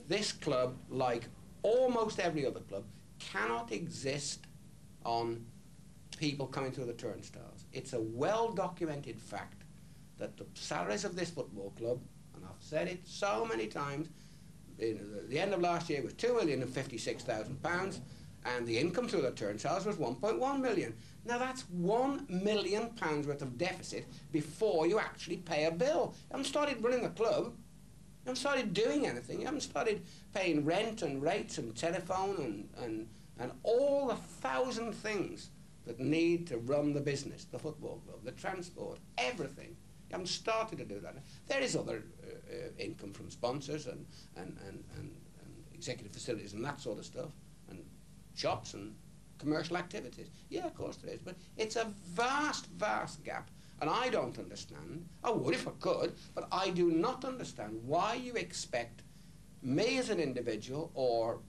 this club, like almost every other club, cannot exist on people coming through the turnstiles. It's a well-documented fact that the salaries of this football club, and I've said it so many times, the end of last year was £2,056,000, and the income through the turnstiles was 1.1 million. Now that's £1 million worth of deficit before you actually pay a bill. You haven't started running the club. You haven't started doing anything. You haven't started paying rent and rates and telephone and all the 1,000 things that need to run the business, the football club, the transport, everything. You haven't started to do that. There is other income from sponsors and executive facilities and that sort of stuff, and shops and commercial activities. Yeah, of course there is, but it's a vast, vast gap. And I don't understand, I would if I could, but I do not understand why you expect me as an individual or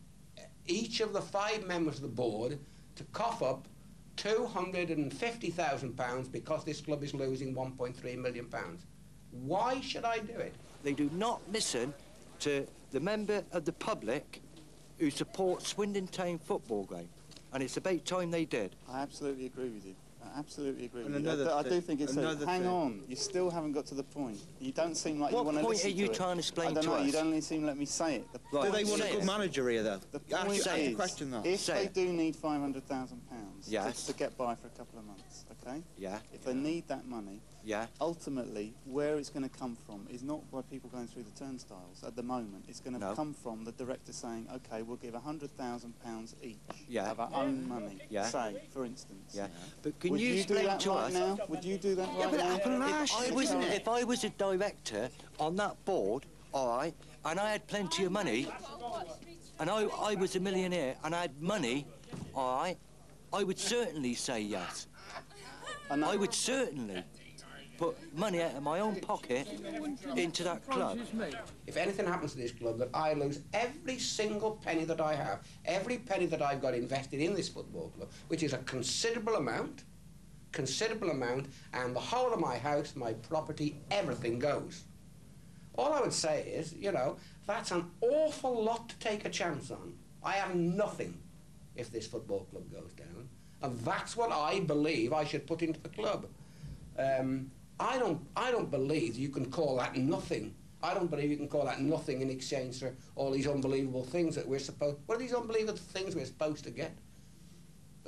each of the 5 members of the board to cough up £250,000 because this club is losing £1.3 million. Why should I do it? They do not listen to the member of the public who supports Swindon Town football game. And it's about time they did. I absolutely agree with you. I absolutely agree with you. I do think it's hang on, you still haven't got to the point. You don't seem like you want to listen to it. What point are you trying to explain to us? I don't know, you don't really seem to let me say it. Do they want a good manager here, though? The point is, if they do need £500,000 to get by for a couple of months, okay? Yeah. If they need that money, ultimately, where it's going to come from is not by people going through the turnstiles at the moment. It's going to come from the director saying, okay, we'll give £100,000 each of our own money, say, for instance. Yeah. But can Would you do that right now? Would you do that right now? If I was a director on that board, all right, and I had plenty of money, and I was a millionaire and I had money, all right, I would certainly say yes. I would certainly put money out of my own pocket into that club. If anything happens to this club, that I lose every single penny that I have, every penny that I've got invested in this football club, which is a considerable amount, and the whole of my house, my property, everything goes. All I would say is, you know, that's an awful lot to take a chance on. I have nothing if this football club goes down, and that's what I believe I should put into the club. I don't believe you can call that nothing. I don't believe you can call that nothing in exchange for all these unbelievable things that we're supposed... What are these unbelievable things we're supposed to get?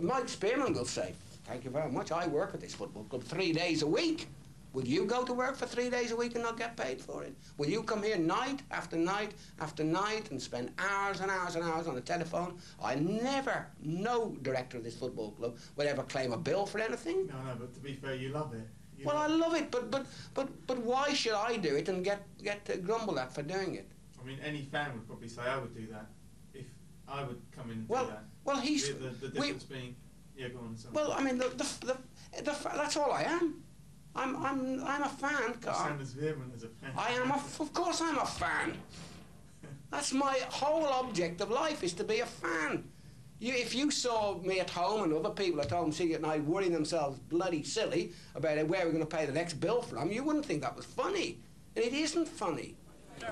Mike Spearman will say, thank you very much, I work at this football club 3 days a week. Will you go to work for 3 days a week and not get paid for it? Will you come here night after night after night and spend hours and hours and hours on the telephone? I never, no director of this football club would ever claim a bill for anything. No, but to be fair, you love it. Well, I love it, but why should I do it and get grumbled at for doing it? I mean, any fan would probably say I would do that if I would come in and do that. Well, he's the difference being, yeah, go on. Sorry. Well, I mean, that's all I am. I'm a fan. You sound as vehement as a fan. I am of course I'm a fan. That's my whole object of life, is to be a fan. If you saw me at home and other people at home sitting at night worrying themselves bloody silly about where we're going to pay the next bill from, you wouldn't think that was funny. And it isn't funny.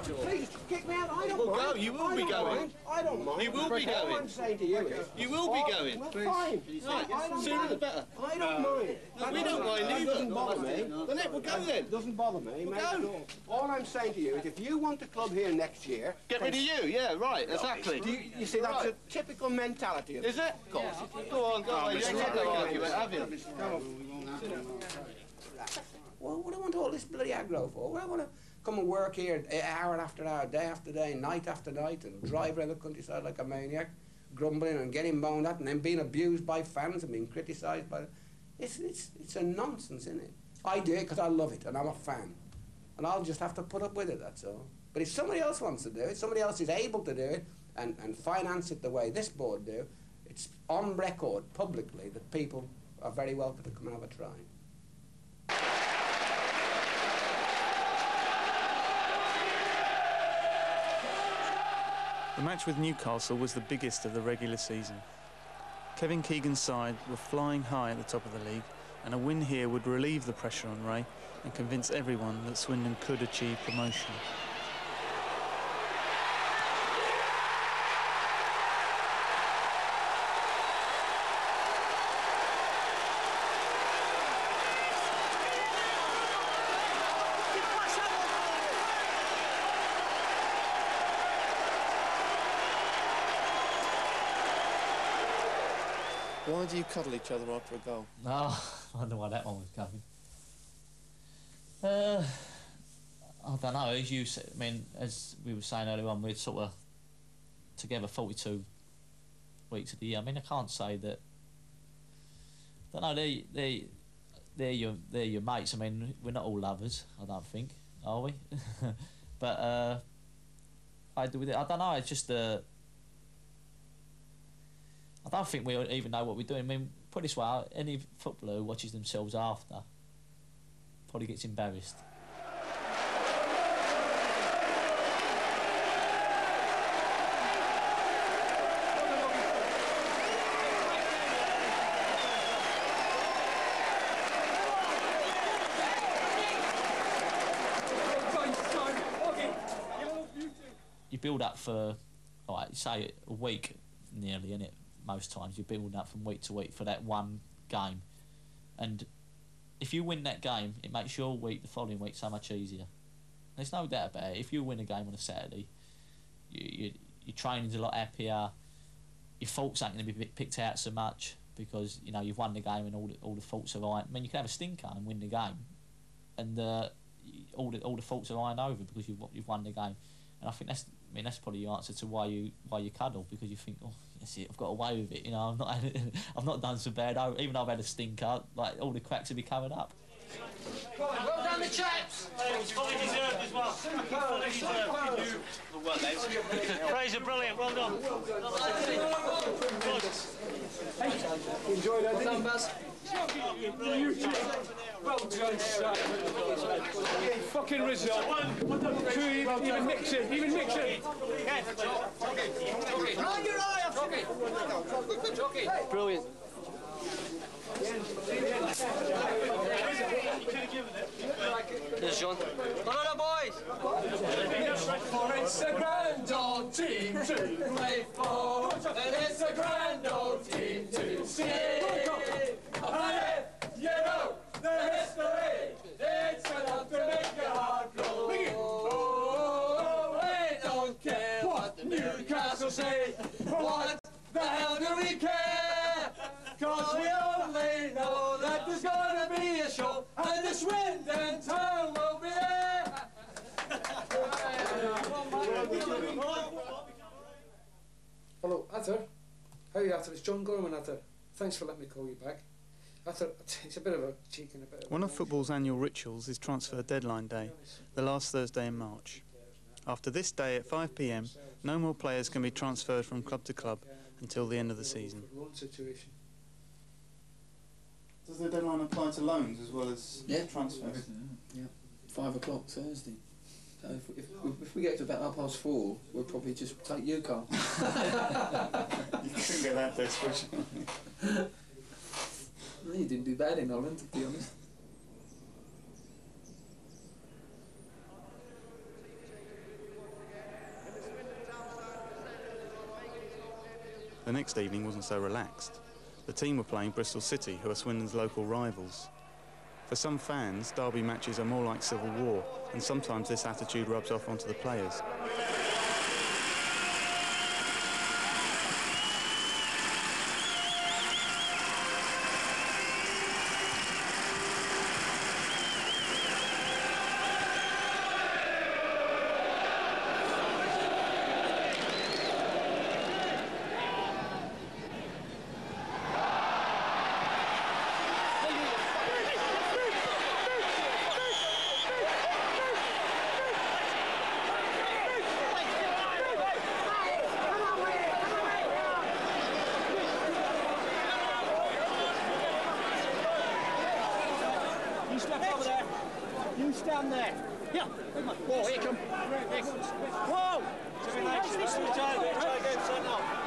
Please, kick me out. I don't mind. Go. You will be going. I don't mind. You will be going. All I'm saying to you is... You will be going. Well, fine. Right, sooner the better. I don't mind. No, we don't mind either. That doesn't bother me. Then we'll go then. It doesn't bother me. We'll go. All I'm saying to you is if you want the club here next year... Get rid of you, yeah, right, exactly. You see, that's a typical mentality. Is it? Of course. Go on, go on. You ain't had no argument, have you? Well, what do I want all this bloody aggro for? What do I want to come and work here hour after hour, day after day, night after night, and drive around the countryside like a maniac, grumbling and getting moaned at, and then being abused by fans and being criticised by... It's a nonsense, isn't it? I do it because I love it, and I'm a fan. And I'll just have to put up with it, that's all. But if somebody else wants to do it, somebody else is able to do it, and finance it the way this board do, it's on record publicly that people are very welcome to come and have a try. The match with Newcastle was the biggest of the regular season. Kevin Keegan's side were flying high at the top of the league, and a win here would relieve the pressure on Ray and convince everyone that Swindon could achieve promotion. Why do you cuddle each other after a goal? No, I wonder why that one was coming. I don't know, as you said, I mean, as we were saying earlier on, we're sort of together 42 weeks of the year. I mean, I can't say that. I don't know, they're your mates. I mean, we're not all lovers, I don't think, are we? But I don't know, it's just I don't think we even know what we're doing. I mean, put it this way, any footballer who watches themselves after probably gets embarrassed. You build up for, like, say, a week nearly, innit? Most times you build up from week to week for that one game, and if you win that game, it makes your week the following week so much easier. There's no doubt about it. If you win a game on a Saturday, your training's a lot happier. Your faults aren't going to be picked out so much because you know you've won the game and all the faults are right. I mean, you can have a stinker and win the game, and all the faults are ironed over because you've won the game. And I think that's probably your answer to why you cuddle, because you think, oh, that's it, I've got away with it. You know, I've not done so bad. Even though I've had a stinker, like all the cracks will be coming up. Well done, the chaps. It's fully deserved as well. Fully deserved. Good work, lads. Fraser, brilliant. Well done. Enjoyed that, didn't you? Buzz. Well done, son. Fucking result. Even Nixon. Round your eye up. Brilliant. There's John. Well done, boys. For it's a grand old team to play for, and it's a grand old team to see. And if you know the history, it's enough to make your heart glow. Oh, we don't care what the Newcastle say. What the hell do we care? 'Cause we only know that there's gonna be a show, and the Swindon Town will be there. Hello, Arthur. How are you, Arthur? It's John Gorman, Arthur. Thanks for letting me call you back. Arthur, it's a bit of a cheek and a bit of... One of football's annual rituals is transfer deadline day, the last Thursday in March. After this day at 5 p.m, no more players can be transferred from club to club until the end of the season. Does the deadline apply to loans as well as transfers? Yeah, 5 o'clock Thursday. So if we get to about 4:30, we'll probably just take you, Carl. You couldn't get that desperate. Well, you didn't do bad in Holland, to be honest. The next evening wasn't so relaxed. The team were playing Bristol City, who are Swindon's local rivals. For some fans, derby matches are more like civil war, and sometimes this attitude rubs off onto the players. You stand there. Yeah. Whoa, here come. Whoa! Try and go centre.